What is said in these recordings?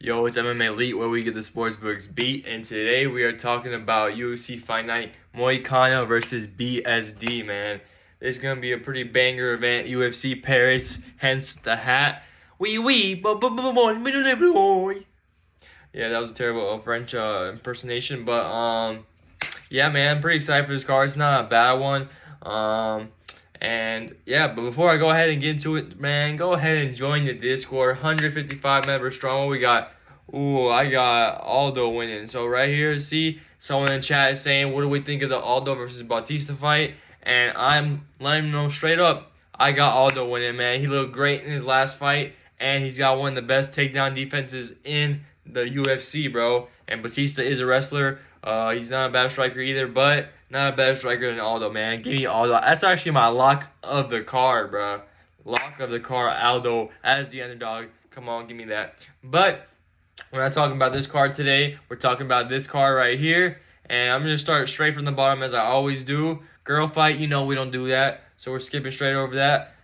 Yo, it's MMA Elite where we get the sportsbooks beat, and today we are talking about UFC Fight Night Moicano versus BSD, man. This is going to be a pretty banger event, UFC Paris, hence the hat. Yeah, that was a terrible French impersonation, but yeah, man, I'm pretty excited for this card. It's not a bad one. And yeah, but before I go ahead and get into it, man, go ahead and join the Discord. 155 members strong. I got Aldo winning. So right here, see, someone in chat is saying, what do we think of the Aldo versus Bautista fight? And I'm letting him know straight up, I got Aldo winning, man. He looked great in his last fight, and he's got one of the best takedown defenses in the UFC, bro. And Bautista is a wrestler. He's not a bad striker either, but not a better striker than Aldo, man. Give me Aldo. That's actually my lock of the card, bro. Lock of the card, Aldo as the underdog. Come on, give me that. But we're not talking about this card today. We're talking about this card right here. And I'm going to start straight from the bottom as I always do. Girl fight, you know we don't do that. So we're skipping straight over that.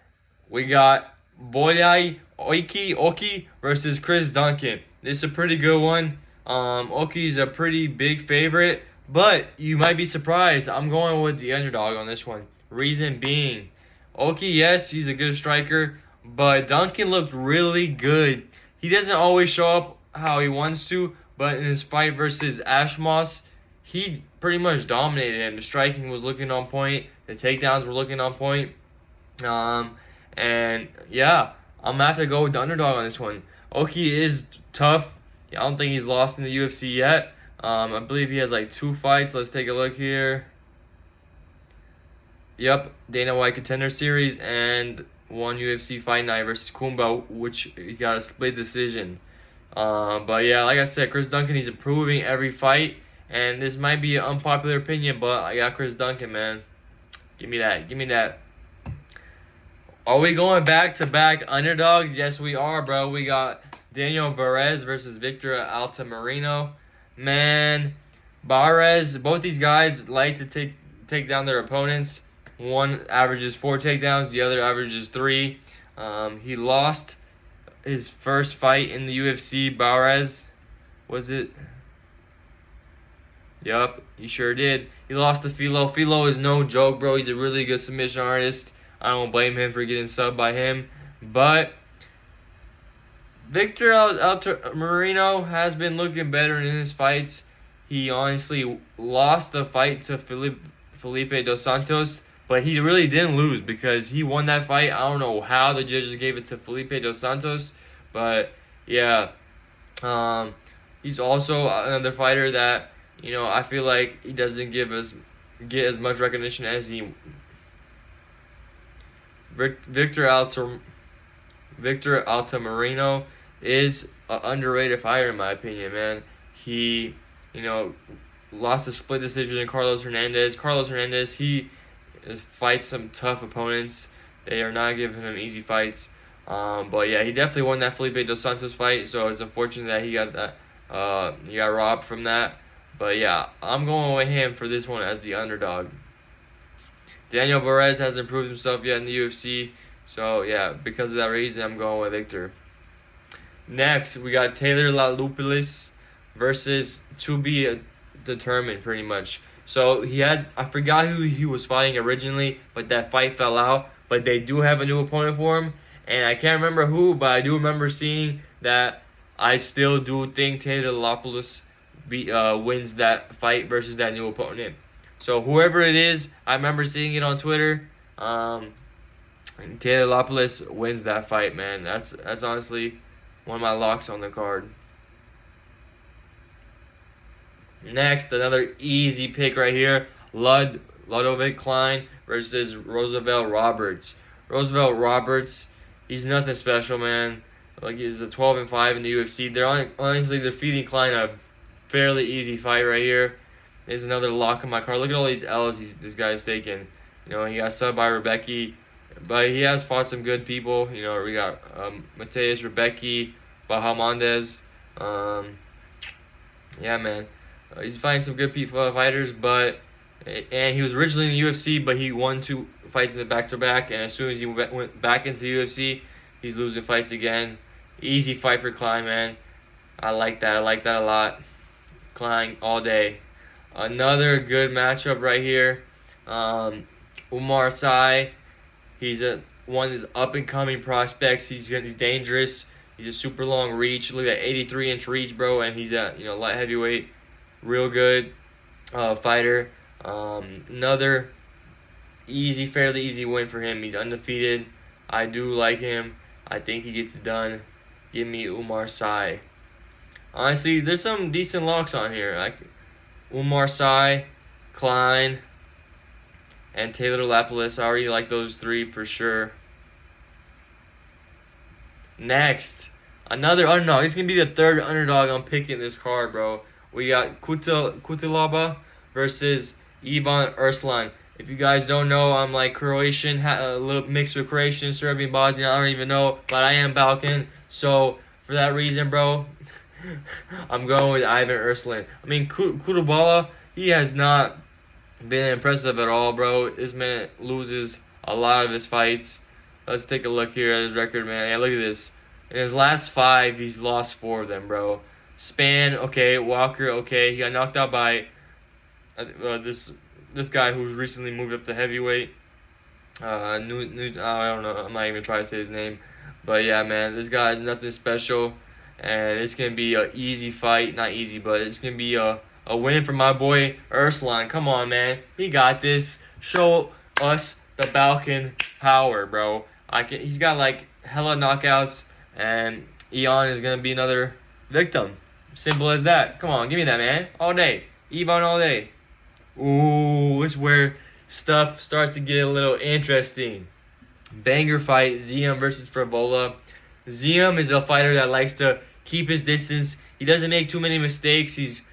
We got Bolaji Oki versus Chris Duncan. This is a pretty good one. Oki's a pretty big favorite, but you might be surprised. I'm going with the underdog on this one. Reason being, Oki, yes, he's a good striker, but Duncan looked really good. He doesn't always show up how he wants to, but in his fight versus Ashmoss, he pretty much dominated him. The striking was looking on point. The takedowns were looking on point. And yeah, I'm gonna have to go with the underdog on this one. Oki is tough. I don't think he's lost in the UFC yet. I believe he has like 2 fights. Let's take a look here. Yep, Dana White Contender Series and 1 UFC Fight Night versus Kumba, which he got a split decision. But yeah, like I said, Chris Duncan, he's improving every fight. And this might be an unpopular opinion, but I got Chris Duncan, man. Give me that. Give me that. Are we going back-to-back underdogs? Yes, we are, bro. We got Daniel Barez versus Viktor Altamirano. Man, Barez, both these guys like to take down their opponents. One averages 4 takedowns, the other averages 3. He lost his first fight in the UFC. Barez, was it? Yup, he sure did. He lost to Philo. Philo is no joke, bro. He's a really good submission artist. I don't blame him for getting subbed by him. But Viktor Altamirano has been looking better in his fights. He honestly lost the fight to Felipe dos Santos, but he really didn't lose because he won that fight. I don't know how the judges gave it to Felipe dos Santos, but yeah. He's also another fighter that, you know, I feel like he doesn't get as much recognition as he. Viktor Altamirano is an underrated fighter in my opinion, man. He, you know, lost a split decision in Carlos Hernandez. Carlos Hernandez, he fights some tough opponents. They are not giving him easy fights. But yeah, he definitely won that Felipe dos Santos fight, so it's unfortunate that he got that. He got robbed from that. But yeah, I'm going with him for this one as the underdog. Daniel Barez hasn't improved himself yet in the UFC. So yeah, because of that reason, I'm going with Viktor. Next, we got Taylor Lapilus versus to be determined, pretty much. So I forgot who he was fighting originally, but that fight fell out. But they do have a new opponent for him, and I can't remember who, but I do remember seeing that. I still do think Taylor Lapilus wins that fight versus that new opponent. So whoever it is, I remember seeing it on Twitter. And Taylor Lapilus wins that fight, man. That's honestly one of my locks on the card. Next, another easy pick right here. Ludovit Klein versus Roosevelt Roberts. Roosevelt Roberts, he's nothing special, man. Like, he's a 12-5 in the UFC. Honestly, they're feeding Klein a fairly easy fight right here. There's another lock on my card. Look at all these L's this guy's taking. You know, he got subbed by Rebecca, but he has fought some good people. You know, we got Mateus Rebecca, Bahamandez. Yeah, man. He's fighting some good fighters, and he was originally in the UFC, but he won 2 fights in the back-to-back, and as soon as he went back into the UFC, he's losing fights again. Easy fight for Klein, man. I like that. I like that a lot. Klein all day. Another good matchup right here. Oumar Sy. He's one of these up and coming prospects. He's dangerous. He's a super long reach. Look at that 83-inch reach, bro. And he's a light heavyweight. Real good fighter. Another fairly easy win for him. He's undefeated. I do like him. I think he gets it done. Give me Oumar Sy. Honestly, there's some decent locks on here. Like Oumar Sy, Klein, and Taylor Lapilus. I already like those three for sure. Next, another underdog. This is going to be the third underdog I'm picking this card, bro. We got Cuțelaba versus Erslan. If you guys don't know, I'm like Croatian, a little mixed with Croatian, Serbian, Bosnian. I don't even know, but I am Balkan. So for that reason, bro, I'm going with Erslan. I mean, Cuțelaba, he has not been impressive at all, bro. This man loses a lot of his fights. Let's take a look here at his record, man. Yeah, look at this. In his last 5, he's lost 4 of them, bro. Span, okay. Walker, okay. He got knocked out by this guy who's recently moved up to heavyweight. I don't know. I'm not even trying to say his name. But yeah, man, this guy is nothing special. And it's going to be an easy fight. Not easy, but it's going to be a win for my boy Erslan. Come on, man. He got this. Show us the Balkan power, bro. He's got like hella knockouts, and Ion is going to be another victim. Simple as that. Come on, give me that, man. All day. Ivan all day. Ooh, this is where stuff starts to get a little interesting. Banger fight, Ziam versus Frevola. Ziam is a fighter that likes to keep his distance. He doesn't make too many mistakes. He's,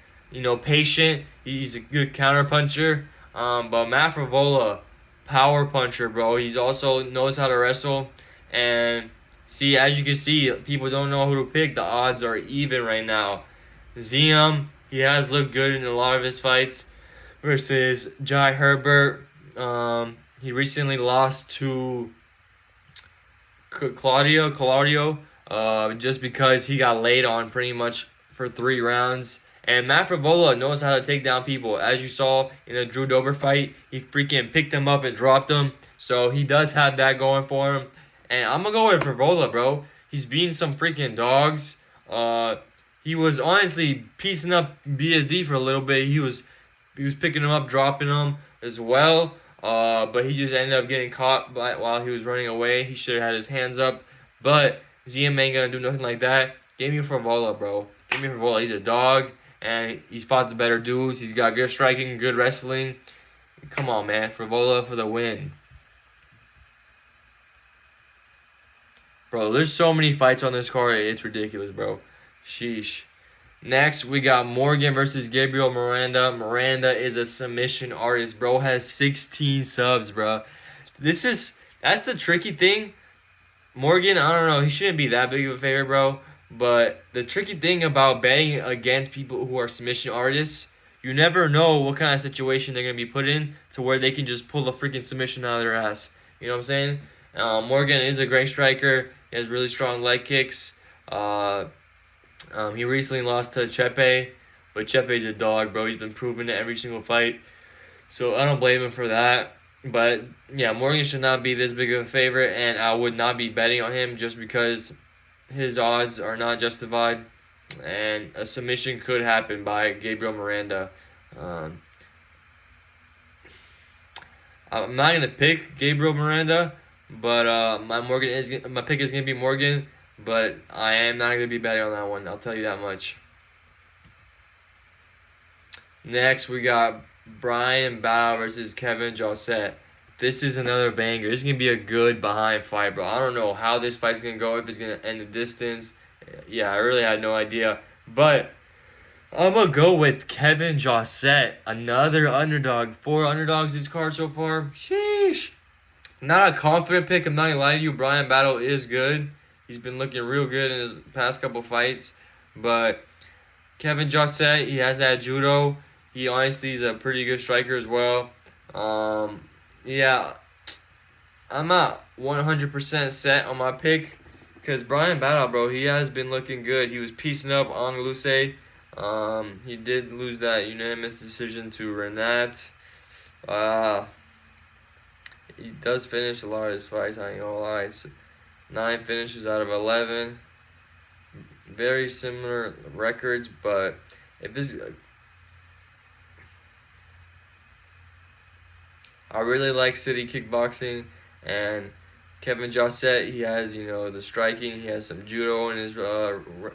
patient. He's a good counter puncher. But Matt Frevola, power puncher, bro. He's also knows how to wrestle. And see, as you can see, people don't know who to pick. The odds are even right now. Ziam, he has looked good in a lot of his fights versus Jai Herbert. He recently lost to Claudio, just because he got laid on pretty much for 3 rounds. And Matt Frevola knows how to take down people. As you saw in the Drew Dober fight, he freaking picked him up and dropped him. So he does have that going for him. And I'm going to go with Frevola, bro. He's beating some freaking dogs. He was honestly piecing up BSD for a little bit. He was picking him up, dropping him as well. But he just ended up getting caught while he was running away. He should have had his hands up. But Ziam ain't going to do nothing like that. Give me Frevola, bro. Give me Frevola. He's a dog. And he's fought the better dudes. He's got good striking, good wrestling. Come on, man. Frevola for the win. Bro, there's so many fights on this card. It's ridiculous, bro. Sheesh. Next, we got Morgan versus Gabriel Miranda. Miranda is a submission artist, bro. Has 16 subs, bro. That's the tricky thing. Morgan, I don't know. He shouldn't be that big of a favorite, bro. But the tricky thing about betting against people who are submission artists, you never know what kind of situation they're going to be put in to where they can just pull a freaking submission out of their ass. You know what I'm saying? Morgan is a great striker. He has really strong leg kicks. He recently lost to Chepe, but Chepe's a dog, bro. He's been proving it every single fight. So I don't blame him for that. But yeah, Morgan should not be this big of a favorite, and I would not be betting on him just because his odds are not justified, and a submission could happen by Gabriel Miranda. I'm not gonna pick Gabriel Miranda, but my pick is gonna be Morgan. But I am not gonna be betting on that one. I'll tell you that much. Next, we got Bryan versus Kevin Jousett. This is another banger. This is going to be a good behind fight, bro. I don't know how this fight's going to go, if it's going to end the distance. Yeah, I really had no idea. But I'm going to go with Kevin Jousett, another underdog. 4 underdogs this card so far. Sheesh. Not a confident pick. I'm not going to lie to you. Bryan Battle is good. He's been looking real good in his past couple fights. But Kevin Jousett, he has that judo. He honestly is a pretty good striker as well. Yeah, I'm not 100% set on my pick. Because Bryan Battle, bro, he has been looking good. He was piecing up on Luce. He did lose that unanimous decision to Renat. He does finish a lot of his fights, I ain't gonna lie. It's 9 finishes out of 11. Very similar records, but if this... I really like City Kickboxing, and Kevin Jousett, he has, the striking, he has some judo in his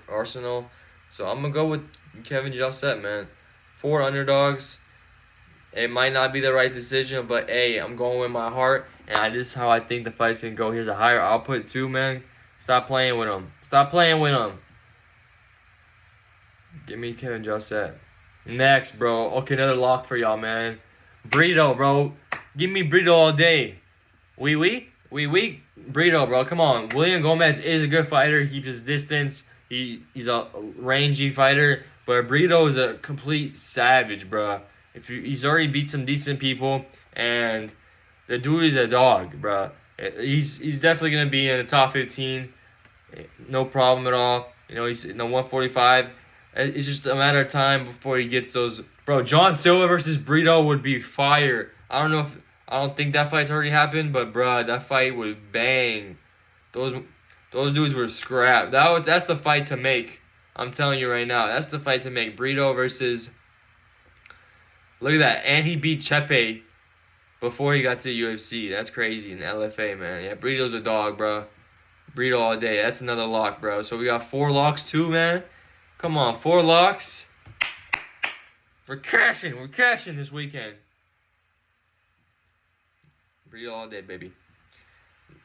arsenal. So I'm going to go with Kevin Jousett, man. 4 underdogs. It might not be the right decision, but hey, I'm going with my heart, and this is how I think the fight's going to go. Here's a higher output too, man. Stop playing with him. Stop playing with him. Give me Kevin Jousett. Next, bro. Okay, another lock for y'all, man. Brito, bro. Give me Brito all day. Oui. Brito, bro. Come on. William Gomis is a good fighter. He keeps his distance. He's a rangy fighter. But Brito is a complete savage, bro. He's already beat some decent people. And the dude is a dog, bro. He's definitely going to be in the top 15. No problem at all. He's in the 145. It's just a matter of time before he gets those. Bro, John Silva versus Brito would be fire. I don't think that fight's already happened, but bro, that fight would bang. Those dudes were scrapped. That's the fight to make. I'm telling you right now, that's the fight to make. Brito versus. Look at that, and he beat Chepe before he got to the UFC. That's crazy in the LFA, man. Yeah, Brito's a dog, bro. Brito all day. That's another lock, bro. So we got 4 locks too, man. Come on, 4 locks. We're cashing this weekend. Brito all day, baby.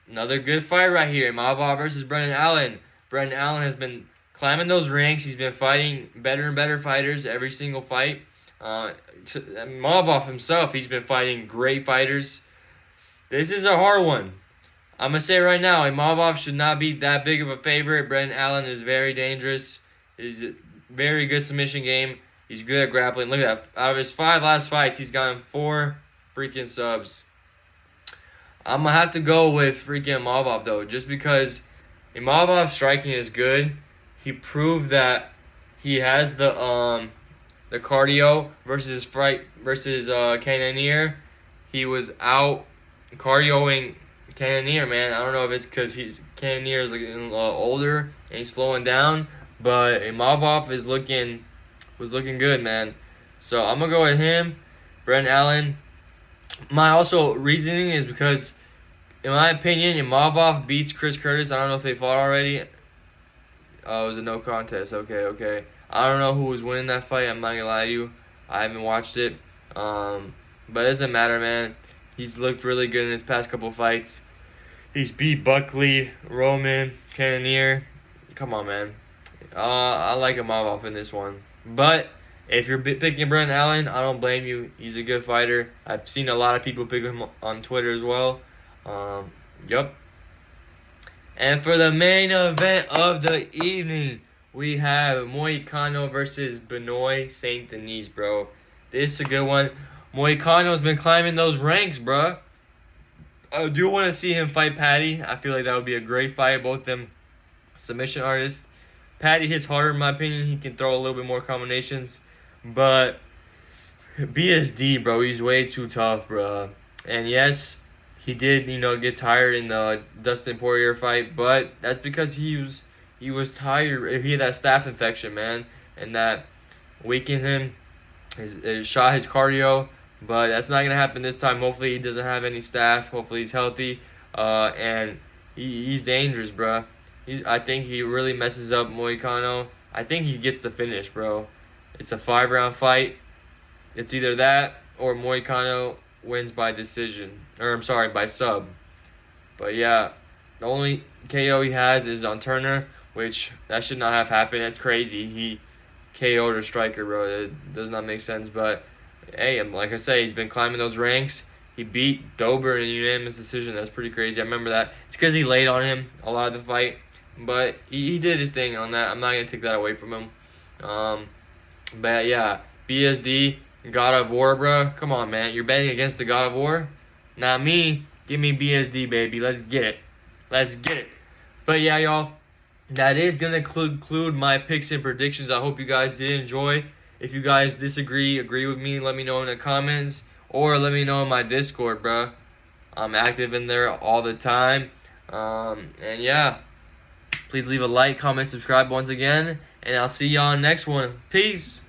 Another good fight right here. Imamov versus Brendan Allen. Brendan Allen has been climbing those ranks. He's been fighting better and better fighters every single fight. Imamov himself, he's been fighting great fighters. This is a hard one. I'm going to say right now, Imamov should not be that big of a favorite. Brendan Allen is very dangerous. He's a very good submission game. He's good at grappling. Look at that. Out of his 5 last fights, he's gotten 4 freaking subs. I'm going to have to go with freaking Imamov, though, just because Imamov's striking is good. He proved that he has the cardio versus Cannonier. He was out cardioing Cannonier, man. I don't know if it's because Cannonier is older and he's slowing down, but Imamov was looking good, man. So I'm gonna go with him. Brendan Allen. My also reasoning is because, in my opinion, Imamov beats Chris Curtis. I don't know if they fought already. Oh, it was a no contest. Okay. I don't know who was winning that fight. I'm not gonna lie to you. I haven't watched it. But it doesn't matter, man. He's looked really good in his past couple fights. He's beat Buckley, Roman, Cannonier. Come on, man. I like Imamov in this one. But if you're picking Brendan Allen, I don't blame you. He's a good fighter. I've seen a lot of people pick him on Twitter as well. Yup. And for the main event of the evening, we have Moicano versus Benoit Saint Denis, bro. This is a good one. Moicano's been climbing those ranks, bro. I do want to see him fight Paddy. I feel like that would be a great fight. Both them submission artists. Paddy hits harder, in my opinion. He can throw a little bit more combinations. But BSD, bro, he's way too tough, bro. And yes, he did, get tired in the Dustin Poirier fight. But that's because he was tired. He had that staph infection, man. And that weakened him. It shot his cardio. But that's not going to happen this time. Hopefully he doesn't have any staph. Hopefully he's healthy. And he's dangerous, bro. I think he really messes up Moicano. I think he gets the finish, bro. It's a 5-round fight. It's either that or Moicano wins by decision. Or, I'm sorry, by sub. But, yeah, the only KO he has is on Turner, which that should not have happened. That's crazy. He KO'd a striker, bro. It does not make sense. But, hey, like I say, he's been climbing those ranks. He beat Dober in a unanimous decision. That's pretty crazy. I remember that. It's because he laid on him a lot of the fight. But he did his thing on that. I'm not going to take that away from him. But, yeah, BSD, God of War, bro. Come on, man. You're betting against the God of War? Not me. Give me BSD, baby. Let's get it. But yeah, y'all, that is going to conclude my picks and predictions. I hope you guys did enjoy. If you guys disagree, agree with me, let me know in the comments. Or let me know in my Discord, bro. I'm active in there all the time. And yeah, please leave a like, comment, subscribe once again. And I'll see y'all next one. Peace.